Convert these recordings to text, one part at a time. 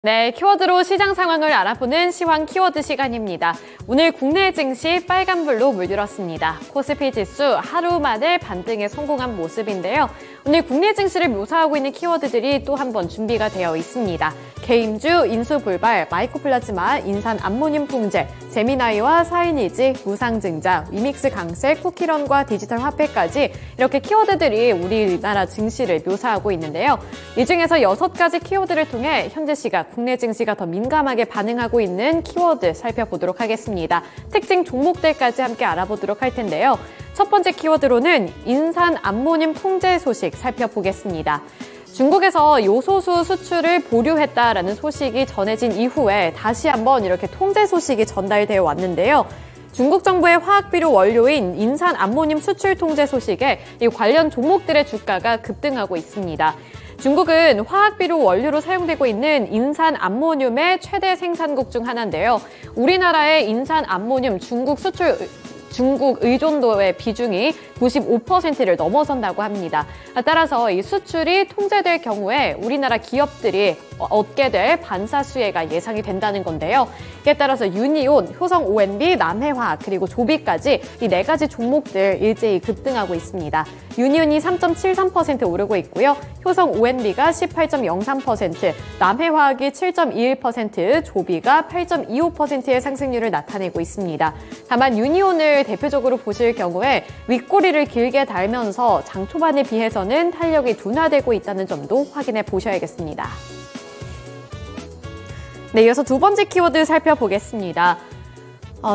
네, 키워드로 시장 상황을 알아보는 시황 키워드 시간입니다. 오늘 국내 증시 빨간불로 물들었습니다. 코스피 지수 하루 만에 반등에 성공한 모습인데요. 오늘 국내 증시를 묘사하고 있는 키워드들이 또 한 번 준비가 되어 있습니다. 개임주, 인수불발, 마이코플라즈마, 인산 암모늄 통제, 제미나이와 사이니지, 무상증자, 위믹스 강세, 쿠키런과 디지털 화폐까지 이렇게 키워드들이 우리나라 증시를 묘사하고 있는데요. 이 중에서 6가지 키워드를 통해 현재 시각 국내 증시가 더 민감하게 반응하고 있는 키워드 살펴보도록 하겠습니다. 특징 종목들까지 함께 알아보도록 할 텐데요. 첫 번째 키워드로는 인산 암모늄 통제 소식 살펴보겠습니다. 중국에서 요소수 수출을 보류했다라는 소식이 전해진 이후에 다시 한번 이렇게 통제 소식이 전달되어 왔는데요. 중국 정부의 화학비료 원료인 인산 암모늄 수출 통제 소식에 이 관련 종목들의 주가가 급등하고 있습니다. 중국은 화학비료 원료로 사용되고 있는 인산 암모늄의 최대 생산국 중 하나인데요. 우리나라의 인산 암모늄 중국 의존도의 비중이 95%를 넘어선다고 합니다. 따라서 이 수출이 통제될 경우에 우리나라 기업들이 얻게 될 반사수혜가 예상이 된다는 건데요. 이에 따라서 유니온, 효성 ONB, 남해화학 그리고 조비까지 이 4가지 종목들 일제히 급등하고 있습니다. 유니온이 3.73% 오르고 있고요. 효성 ONB가 18.03%, 남해화학이 7.21%, 조비가 8.25%의 상승률을 나타내고 있습니다. 다만 유니온을 대표적으로 보실 경우에 윗꼬리를 길게 달면서 장 초반에 비해서는 탄력이 둔화되고 있다는 점도 확인해 보셔야겠습니다. 네, 이어서 두 번째 키워드 살펴보겠습니다.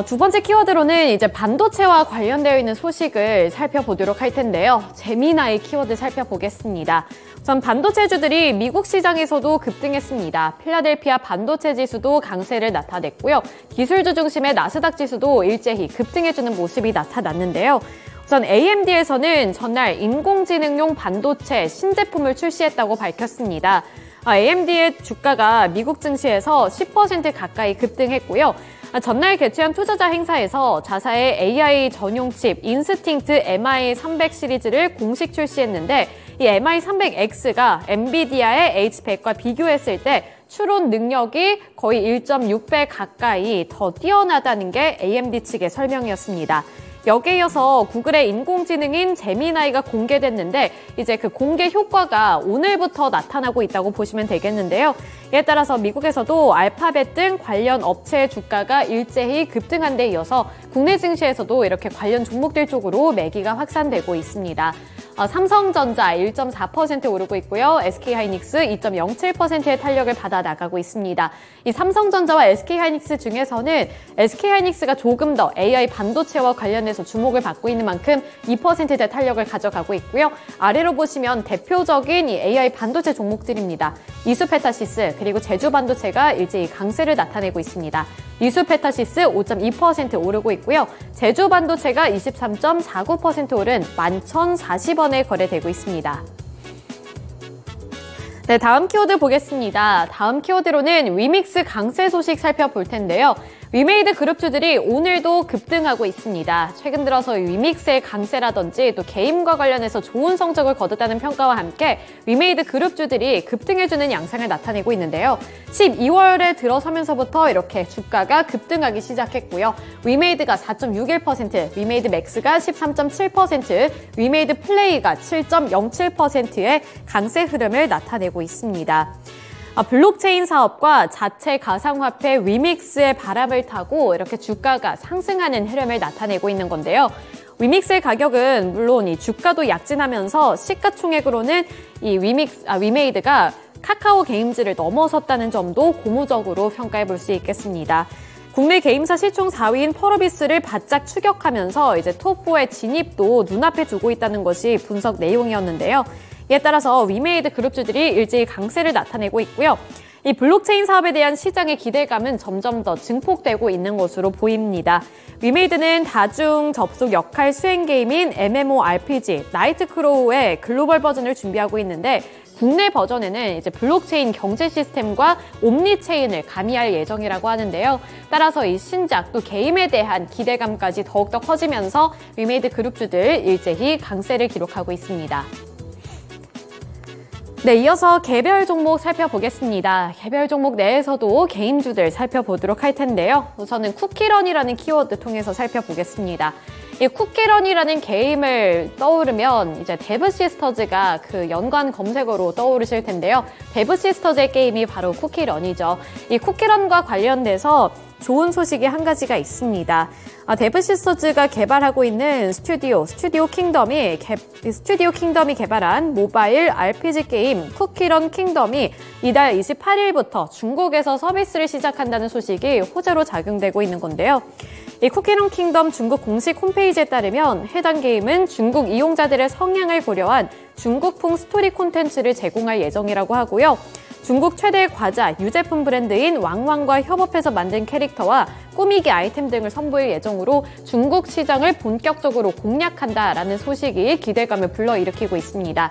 두 번째 키워드로는 이제 반도체와 관련되어 있는 소식을 살펴보도록 할 텐데요. 제미나이 키워드 살펴보겠습니다. 우선 반도체주들이 미국 시장에서도 급등했습니다. 필라델피아 반도체 지수도 강세를 나타냈고요. 기술주 중심의 나스닥 지수도 일제히 급등해주는 모습이 나타났는데요. 우선 AMD에서는 전날 인공지능용 반도체 신제품을 출시했다고 밝혔습니다. AMD의 주가가 미국 증시에서 10% 가까이 급등했고요. 전날 개최한 투자자 행사에서 자사의 AI 전용 칩 인스팅트 MI300 시리즈를 공식 출시했는데 이 MI300X가 엔비디아의 H100과 비교했을 때 추론 능력이 거의 1.6배 가까이 더 뛰어나다는 게 AMD 측의 설명이었습니다. 여기에 이어서 구글의 인공지능인 제미나이가 공개됐는데 이제 그 공개 효과가 오늘부터 나타나고 있다고 보시면 되겠는데요. 이에 따라서 미국에서도 알파벳 등 관련 업체의 주가가 일제히 급등한 데 이어서 국내 증시에서도 이렇게 관련 종목들 쪽으로 매기가 확산되고 있습니다. 삼성전자 1.4% 오르고 있고요. SK하이닉스 2.07%의 탄력을 받아 나가고 있습니다. 이 삼성전자와 SK하이닉스 중에서는 SK하이닉스가 조금 더 AI 반도체와 관련해서 주목을 받고 있는 만큼 2%대 탄력을 가져가고 있고요. 아래로 보시면 대표적인 이 AI 반도체 종목들입니다. 이수페타시스 그리고 제주반도체가 일제히 강세를 나타내고 있습니다. 이수페타시스 5.2% 오르고 있고요. 제주반도체가 23.49% 오른 11,040원에 거래되고 있습니다. 네, 다음 키워드 보겠습니다. 다음 키워드로는 위믹스 강세 소식 살펴볼 텐데요. 위메이드 그룹주들이 오늘도 급등하고 있습니다. 최근 들어서 위믹스의 강세라든지 또 게임과 관련해서 좋은 성적을 거뒀다는 평가와 함께 위메이드 그룹주들이 급등해주는 양상을 나타내고 있는데요. 12월에 들어서면서부터 이렇게 주가가 급등하기 시작했고요. 위메이드가 4.61%, 위메이드 맥스가 13.7%, 위메이드 플레이가 7.07%의 강세 흐름을 나타내고 있습니다. 블록체인 사업과 자체 가상화폐 위믹스의 바람을 타고 이렇게 주가가 상승하는 흐름을 나타내고 있는 건데요. 위믹스의 가격은 물론 이 주가도 약진하면서 시가총액으로는 이 위메이드가 카카오 게임즈를 넘어섰다는 점도 고무적으로 평가해 볼 수 있겠습니다. 국내 게임사 시총 4위인 펄어비스를 바짝 추격하면서 이제 톱4의 진입도 눈앞에 두고 있다는 것이 분석 내용이었는데요. 이에 따라서 위메이드 그룹주들이 일제히 강세를 나타내고 있고요. 이 블록체인 사업에 대한 시장의 기대감은 점점 더 증폭되고 있는 것으로 보입니다. 위메이드는 다중 접속 역할 수행 게임인 MMORPG 나이트크로우의 글로벌 버전을 준비하고 있는데 국내 버전에는 이제 블록체인 경제 시스템과 옴니체인을 가미할 예정이라고 하는데요. 따라서 이 신작 또 게임에 대한 기대감까지 더욱더 커지면서 위메이드 그룹주들 일제히 강세를 기록하고 있습니다. 네, 이어서 개별 종목 살펴보겠습니다. 개별 종목 내에서도 개인주들 살펴보도록 할 텐데요. 우선은 쿠키런이라는 키워드 통해서 살펴보겠습니다. 이 쿠키런이라는 게임을 떠오르면 이제 데브시스터즈가 그 연관 검색어로 떠오르실 텐데요. 데브시스터즈의 게임이 바로 쿠키런이죠. 이 쿠키런과 관련돼서 좋은 소식이 한 가지가 있습니다. 데브시스터즈가 개발하고 있는 스튜디오 킹덤이 개발한 모바일 RPG 게임 쿠키런 킹덤이 이달 28일부터 중국에서 서비스를 시작한다는 소식이 호재로 작용되고 있는 건데요. 이 쿠키런 킹덤 중국 공식 홈페이지에 따르면 해당 게임은 중국 이용자들의 성향을 고려한 중국풍 스토리 콘텐츠를 제공할 예정이라고 하고요. 중국 최대 과자, 유제품 브랜드인 왕왕과 협업해서 만든 캐릭터와 꾸미기 아이템 등을 선보일 예정으로 중국 시장을 본격적으로 공략한다라는 소식이 기대감을 불러일으키고 있습니다.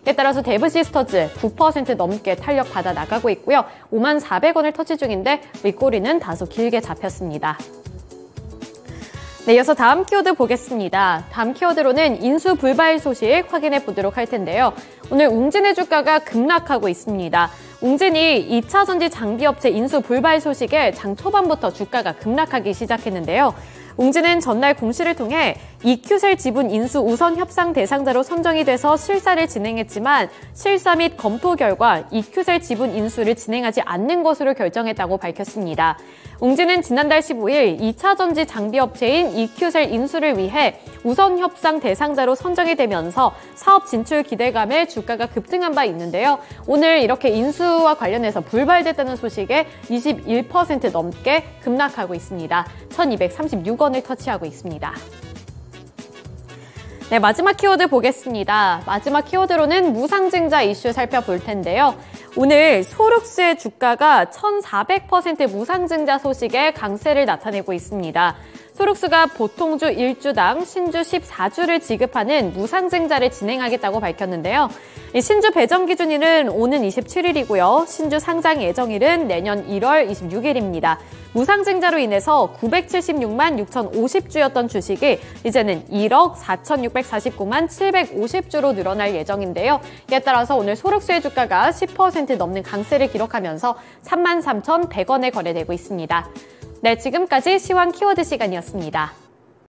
이에 따라서 데브시스터즈 9% 넘게 탄력받아 나가고 있고요. 54,000원을 터치 중인데 윗꼬리는 다소 길게 잡혔습니다. 네, 이어서 다음 키워드 보겠습니다. 다음 키워드로는 인수 불발 소식 확인해 보도록 할 텐데요. 오늘 웅진의 주가가 급락하고 있습니다. 웅진이 2차 전지 장비업체 인수 불발 소식에 장 초반부터 주가가 급락하기 시작했는데요. 웅진은 전날 공시를 통해 EQ셀 지분 인수 우선 협상 대상자로 선정이 돼서 실사를 진행했지만 실사 및 검토 결과 EQ셀 지분 인수를 진행하지 않는 것으로 결정했다고 밝혔습니다. 웅진은 지난달 15일 2차 전지 장비업체인 EQ셀 인수를 위해 우선 협상 대상자로 선정이 되면서 사업 진출 기대감에 주가가 급등한 바 있는데요. 오늘 이렇게 인수와 관련해서 불발됐다는 소식에 21% 넘게 급락하고 있습니다. 1,236원을 터치하고 있습니다. 네, 마지막 키워드 보겠습니다. 마지막 키워드로는 무상증자 이슈 살펴볼 텐데요. 오늘 소룩스의 주가가 1,400% 무상증자 소식에 강세를 나타내고 있습니다. 소룩스가 보통주 1주당 신주 14주를 지급하는 무상증자를 진행하겠다고 밝혔는데요. 신주 배정 기준일은 오는 27일이고요. 신주 상장 예정일은 내년 1월 26일입니다. 무상증자로 인해서 976만 6,050주였던 주식이 이제는 1억 4,649만 750주로 늘어날 예정인데요. 이에 따라서 오늘 소룩스의 주가가 10% 넘는 강세를 기록하면서 33,100원에 거래되고 있습니다. 네, 지금까지 시황 키워드 시간이었습니다.